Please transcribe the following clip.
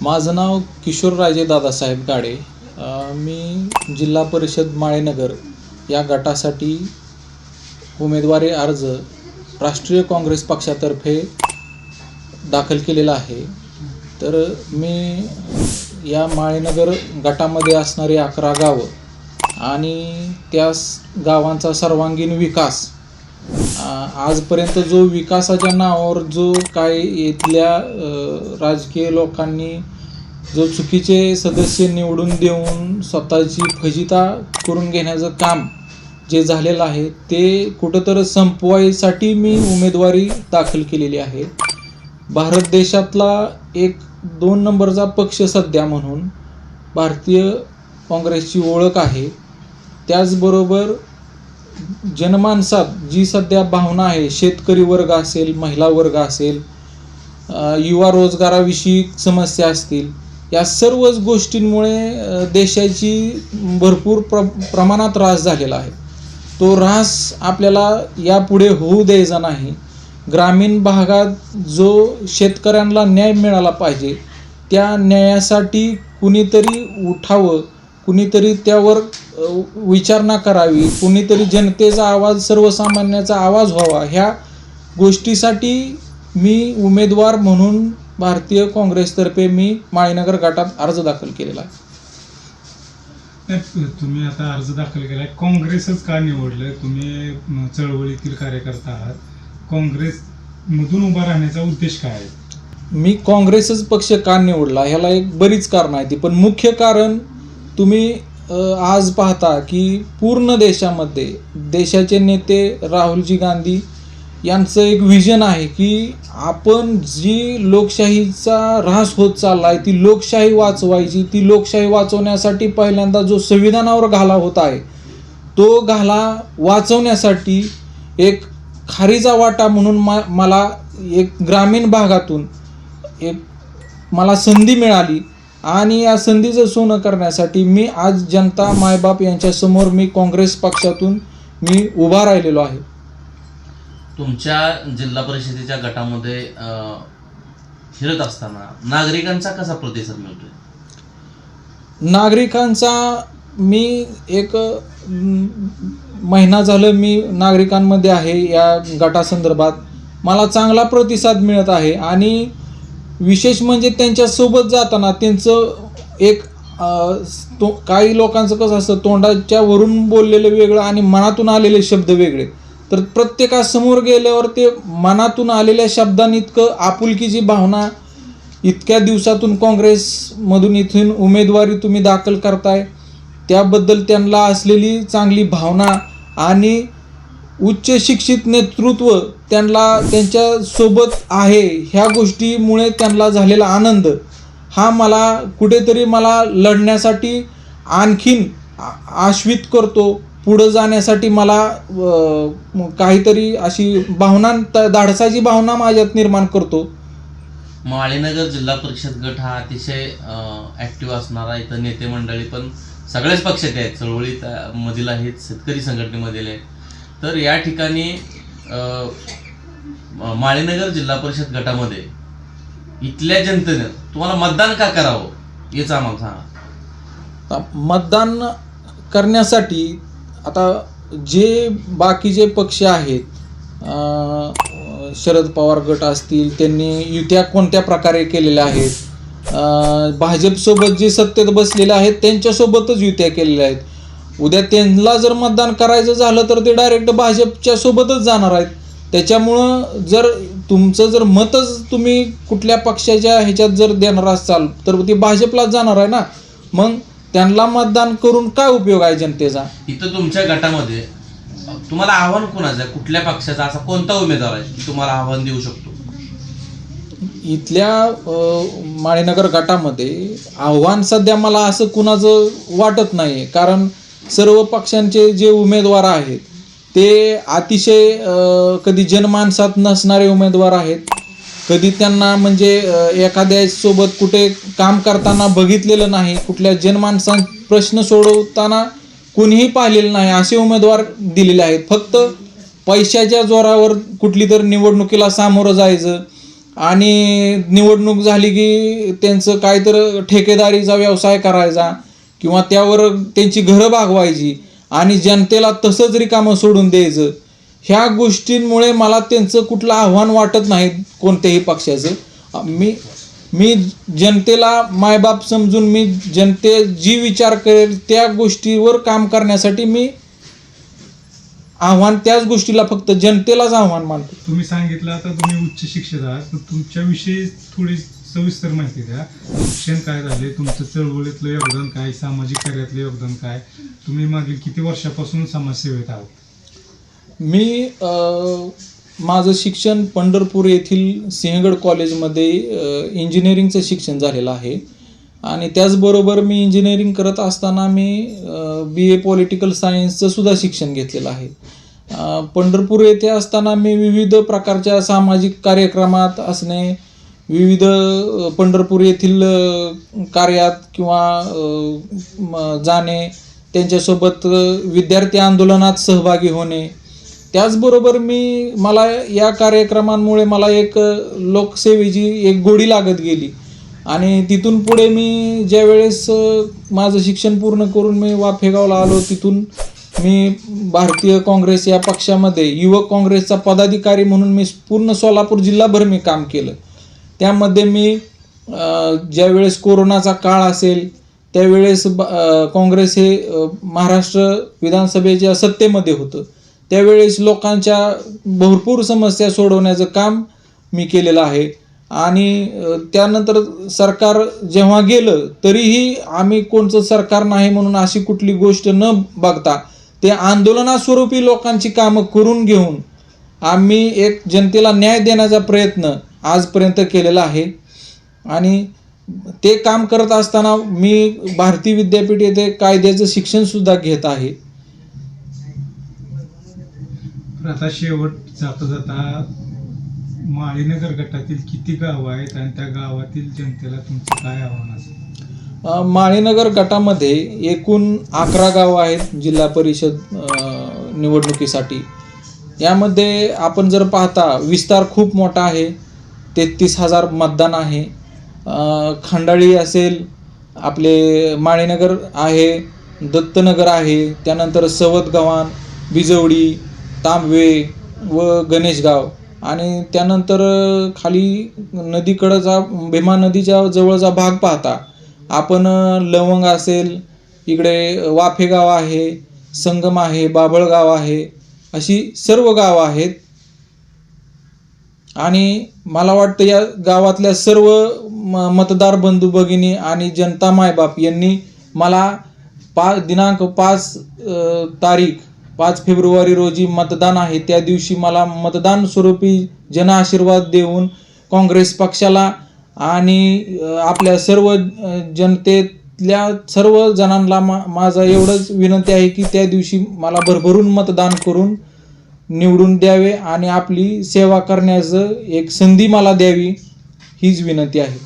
माझं नाव किशोरराजे दादासाहेब गाडे. मी जिल्हा परिषद माळेनगर या गटासाठी उमेदवारी अर्ज राष्ट्रीय काँग्रेस पक्षातर्फे दाखल केलेला आहे. तर मी या माळेनगर गटामध्ये असणारी 11 गावं आणि त्या गावांचा सर्वांगीण विकास, आजपर्यंत जो विकासाच्या नावावर जो काय इथल्या राजकीय लोकांनी जो चुकीचे सदस्य निवडून देऊन स्वतःची फजिता करून घेण्याचं काम जे झालेलं आहे ते कुठंतरी संपवायसाठी मी उमेदवारी दाखल केलेली आहे. भारत देशातला 1-2 नंबरचा पक्ष सध्या म्हणून भारतीय काँग्रेसची ओळख आहे. त्याचबरोबर जनमानसात जी सध्या भावना आहे, शेतकरी वर्ग असेल, महिला वर्ग असेल, युवा रोजगाराविषयी समस्या असतील, या सर्वच गोष्टींमुळे देशाची भरपूर प्रमाणात ऱ्हास झालेला आहे. तो ऱ्हास आपल्याला यापुढे होऊ द्यायचा नाही. ग्रामीण भागात जो शेतकऱ्यांना न्याय मिळाला पाहिजे त्या न्यायासाठी कुणीतरी उठावं, कुणीतरी त्यावर विचारणा करावी, कुणीतरी जनतेचा आवाज, सर्वसामान्याचा आवाज व्हावा. ह्या गोष्टीसाठी मी उमेदवार म्हणून भारतीय काँग्रेसतर्फे मी माळेनगर गटात अर्ज दाखल केलेला आहे. तुम्ही आता अर्ज दाखल केलाय, काँग्रेसच का निवडलं? तुम्ही चळवळीतील कार्यकर्ता आहात, काँग्रेसमधून उभा राहण्याचा उद्देश काय आहे? मी काँग्रेसच पक्ष का निवडला ह्याला एक बरीच कारणं आहेत, पण मुख्य कारण तुम्ही आज पाहता की पूर्ण देशामध्ये देशाचे नेते राहुलजी गांधी यांचं एक विजन आहे की आपण जी लोकशाहीचा ऱ्हास होत चालला आहे ती लोकशाही वाचवायची. ती लोकशाही वाचवण्यासाठी पहिल्यांदा जो संविधानावर घाला होत आहे तो घाला वाचवण्यासाठी एक खारीचा वाटा म्हणून मला एक ग्रामीण भागातून एक मला संधी मिळाली आणि या संधीचं सोनं करण्यासाठी मी आज जनता मायबाप यांच्यासमोर मी काँग्रेस पक्षातून मी उभा राहिलेलो आहे. तुमच्या जिल्हा परिषदेच्या गटामध्ये फिरत असताना नागरिकांचा कसा प्रतिसाद मिळतोय? नागरिकांचा मी एक महिना झालं मी नागरिकांमध्ये आहे. या गटासंदर्भात मला चांगला प्रतिसाद मिळत आहे आणि विशेष म्हणजे त्यांच्यासोबत जाताना त्यांचं एक काही लोकांचं कसं असतं, तोंडाच्या वरून बोललेलं वेगळं आणि मनातून आलेले शब्द वेगळे. तर प्रत्येकासमोर गेल्यावर ते मनातून आलेल्या शब्दांइतकं आपुलकीची भावना, इतक्या दिवसातून काँग्रेसमधून इथून उमेदवारी तुम्ही दाखल करताय त्याबद्दल त्यांना असलेली चांगली भावना आणि उच्च शिक्षित नेतृत्व त्यांना त्यांच्यासोबत आहे ह्या गोष्टीमुळे त्यांना झालेला आनंद हा मला कुठेतरी मला लढण्यासाठी आणखीन आश्वित करतो. पुढं जाण्यासाठी मला काहीतरी अशी भावना, धाडसाची भावना माझ्यात निर्माण करतो. माळेनगर जिल्हा परिषद गट हा अतिशय ॲक्टिव्ह असणारा, इथं नेते मंडळी पण सगळ्याच पक्षाचे आहेत, चळवळीत मधील आहेत, शेतकरी संघटनेमधील आहेत. तर या ठिकाणी माळेनगर जिल्हा परिषद गटामध्ये इथल्या जनतेनं तुम्हाला मतदान का करावं याचं आम्हाला सांगा. मतदान करण्यासाठी आता जे बाकीचे पक्ष आहेत, शरद पवार गट असतील, त्यांनी युत्या कोणत्या प्रकारे केलेल्या आहेत, भाजपसोबत जे सत्तेत बसलेले आहेत त्यांच्यासोबतच युत्या केलेल्या आहेत. उद्या त्यांना जर मतदान करायचं झालं तर ते डायरेक्ट भाजपच्या सोबतच जाणार आहेत. त्याच्यामुळं जर तुमचं जर मतच तुम्ही कुठल्या पक्षाच्या ह्याच्यात जर देणार असाल तर ते भाजपलाच जाणार आहे ना. मग त्यांना मतदान करून काय उपयोग आहे जनतेचा? इथं तुमच्या गटामध्ये तुम्हाला आव्हान कोणाचं आहे? कुठल्या पक्षाचा असा कोणता उमेदवार आहे की तुम्हाला आव्हान देऊ शकतो? इथल्या माळेनगर गटामध्ये आव्हान सध्या मला असं कुणाचं वाटत नाही, कारण सर्व पक्षांचे जे उमेदवार आहेत ते अतिशय कधी जनमानसात नसणारे उमेदवार आहेत. कधी त्यांना म्हणजे एखाद्यासोबत कुठे काम करताना बघितलेलं नाही, कुठल्या जनमानसां प्रश्न सोडवताना कोणीही पाहिलेलं नाही असे उमेदवार दिलेले आहेत. फक्त पैशाच्या जोरावर कुठली तर निवडणुकीला सामोरं जायचं आणि निवडणूक झाली की त्यांचं काय तर ठेकेदारीचा व्यवसाय करायचा किंवा त्यावर त्यांची घरं भागवायची आणि जनतेला तसंच रिकामं सोडून द्यायचं. ह्या गोष्टींमुळे मला त्यांचं कुठलं आव्हान वाटत नाही कोणत्याही पक्षाचं. मी जनतेला मायबाप समजून मी जनते जी विचार करेल त्या गोष्टीवर काम करण्यासाठी मी आव्हान त्याच गोष्टीला फक्त जनतेलाच आव्हान मानतो. तुम्ही सांगितलं आता तुम्ही उच्च शिक्षित आहात, तर तुमच्याविषयी थोडी सविस्तर माहिती द्या. शिक्षण काय झाले, तुमचं चळवळीतलं योगदान काय, सामाजिक कार्यातलं योगदान काय, तुम्ही मागील किती वर्षापासून समाजसेवेत आहात? मी माझं शिक्षण पंढरपूर येथील सिंहगड कॉलेजमध्ये इंजिनिअरिंगचं शिक्षण झालेलं आहे आणि त्याचबरोबर मी इंजिनिअरिंग करत असताना मी BA पॉलिटिकल सायन्सचं सुद्धा शिक्षण घेतलेलं आहे. पंढरपूर येथे असताना मी विविध प्रकारच्या सामाजिक कार्यक्रमात असणे, विविध पंढरपूर येथील कार्यात किंवा जाणे, त्यांच्यासोबत विद्यार्थी आंदोलनात सहभागी होणे. त्याचबरोबर मला या कार्यक्रमांमुळे मला एक लोकसेवेची एक गोडी लागत गेली आणि तिथून पुढे मी ज्यावेळेस माझं शिक्षण पूर्ण करून मी वाफेगावला आलो, तिथून मी भारतीय काँग्रेस या पक्षामध्ये युवक काँग्रेसचा पदाधिकारी म्हणून मी पूर्ण सोलापूर जिल्हाभर मी काम केलं. त्यामध्ये मी ज्यावेळेस कोरोनाचा काळ असेल त्यावेळेस काँग्रेस हे महाराष्ट्र विधानसभेच्या सत्तेमध्ये होतं, त्यावेळेस लोकांच्या भरपूर समस्या सोडवण्याचं काम मी केलेलं आहे. आणि त्यानंतर सरकार जेव्हा गेलं तरीही आम्ही कोणतं सरकार नाही म्हणून अशी कुठली गोष्ट न बघता ते आंदोलनास्वरूपी लोकांची कामं करून घेऊन आम्ही एक जनतेला न्याय देण्याचा प्रयत्न आजपर्यंत केलेला आहे. आणि ते काम करत असताना मी भारती विद्यापीठ येथे कायद्याचं शिक्षणसुद्धा घेत आहे. आता शेवट जाता जाता माळीनगर गटातील किती गावं आहेत आणि त्या गावातील जनतेला तुमचं काय आव्हान असेल? माळीनगर गटामध्ये एकूण 11 गावं आहेत जिल्हा परिषद निवडणुकीसाठी. यामध्ये आपण जर पाहता विस्तार खूप मोठा आहे, 33,000 मतदान आहे. खंडाळी असेल, आपले माळीनगर आहे, दत्तनगर आहे, त्यानंतर सवतगव्हाण, बिजवडी, तांबवे व गणेशगाव आणि त्यानंतर खाली नदीकडचा भीमा नदीच्या जवळचा भाग पाहता आपण लवंग असेल, इकडे वाफेगाव आहे, संगम आहे, बाभळगाव आहे, अशी सर्व गावं आहेत. आणि मला वाटतं या गावातल्या सर्व मतदार बंधू भगिनी आणि जनता मायबाप यांनी मला दिनांक 5 फेब्रुवारी रोजी मतदान आहे, त्या दिवशी मला मतदान स्वरूपी जनआशीर्वाद देऊन काँग्रेस पक्षाला आणि आपल्या सर्व जनतेतल्या सर्व जणांना माझा एवढंच विनंती आहे की त्या दिवशी मला भरभरून मतदान करून निवडून द्यावे आणि आपली सेवा करण्याचं एक संधी मला द्यावी, हीच विनंती आहे.